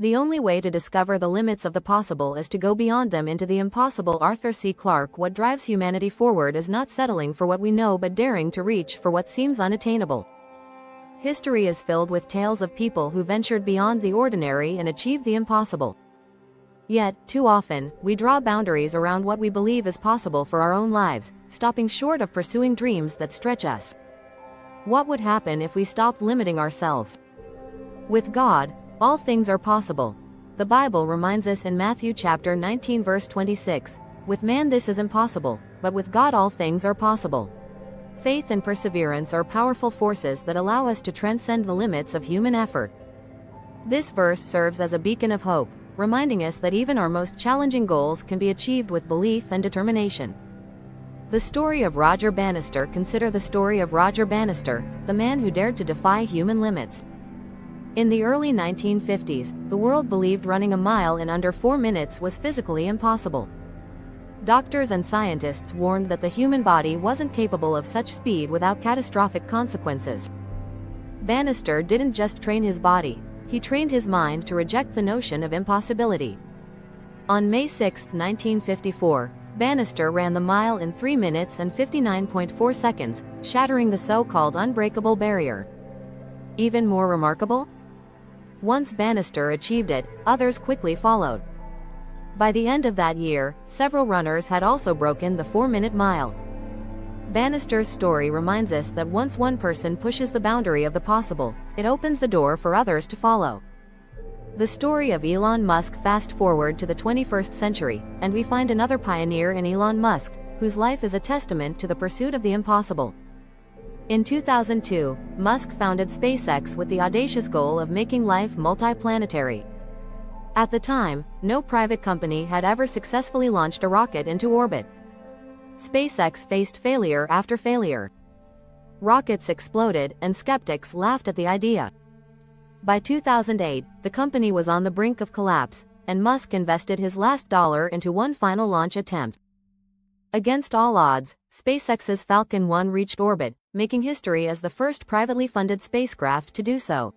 The only way to discover the limits of the possible is to go beyond them into the impossible. Arthur C. Clarke. What drives humanity forward is not settling for what we know but daring to reach for what seems unattainable. History is filled with tales of people who ventured beyond the ordinary and achieved the impossible. Yet, too often, we draw boundaries around what we believe is possible for our own lives, stopping short of pursuing dreams that stretch us. What would happen if we stopped limiting ourselves? With God, all things are possible. The Bible reminds us in Matthew chapter 19 verse 26, "With man this is impossible, but with God all things are possible." Faith and perseverance are powerful forces that allow us to transcend the limits of human effort. This verse serves as a beacon of hope, reminding us that even our most challenging goals can be achieved with belief and determination. The story of Roger Bannister. Consider the story of Roger Bannister, the man who dared to defy human limits. In the early 1950s, the world believed running a mile in under 4 minutes was physically impossible. Doctors and scientists warned that the human body wasn't capable of such speed without catastrophic consequences. Bannister didn't just train his body, he trained his mind to reject the notion of impossibility. On May 6, 1954, Bannister ran the mile in 3 minutes and 59.4 seconds, shattering the so-called unbreakable barrier. Even more remarkable? Once Bannister achieved it, others quickly followed. By the end of that year, several runners had also broken the 4-minute mile. Bannister's story reminds us that once one person pushes the boundary of the possible, it opens the door for others to follow. The story of Elon Musk. Fast forward to the 21st century, and we find another pioneer in Elon Musk, whose life is a testament to the pursuit of the impossible. In 2002, Musk founded SpaceX with the audacious goal of making life multiplanetary. At the time, no private company had ever successfully launched a rocket into orbit. SpaceX faced failure after failure. Rockets exploded, and skeptics laughed at the idea. By 2008, the company was on the brink of collapse, and Musk invested his last dollar into one final launch attempt. Against all odds, SpaceX's Falcon 1 reached orbit, making history as the first privately funded spacecraft to do so.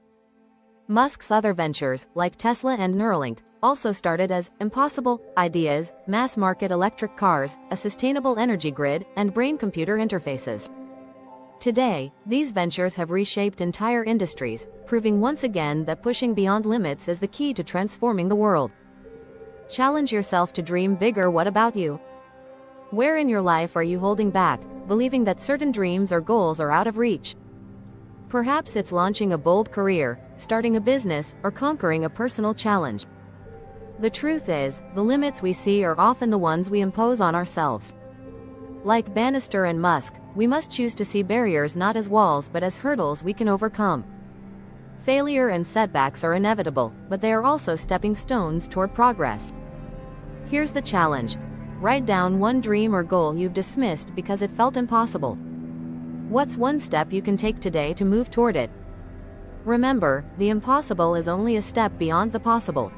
Musk's other ventures, like Tesla and Neuralink, also started as impossible ideas: mass-market electric cars, a sustainable energy grid, and brain-computer interfaces. Today, these ventures have reshaped entire industries, proving once again that pushing beyond limits is the key to transforming the world. Challenge yourself to dream bigger. What about you? Where in your life are you holding back, believing that certain dreams or goals are out of reach? Perhaps it's launching a bold career, starting a business, or conquering a personal challenge. The truth is, the limits we see are often the ones we impose on ourselves. Like Bannister and Musk, we must choose to see barriers not as walls but as hurdles we can overcome. Failure and setbacks are inevitable, but they are also stepping stones toward progress. Here's the challenge. Write down one dream or goal you've dismissed because it felt impossible. What's one step you can take today to move toward it? Remember, the impossible is only a step beyond the possible.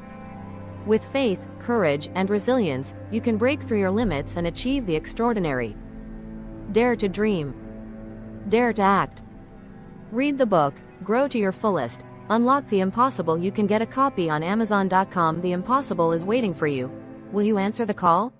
With faith, courage, and resilience, you can break through your limits and achieve the extraordinary. Dare to dream. Dare to act. Read the book, Grow to Your Fullest, Unlock the Impossible. You can get a copy on Amazon.com. The impossible is waiting for you. Will you answer the call?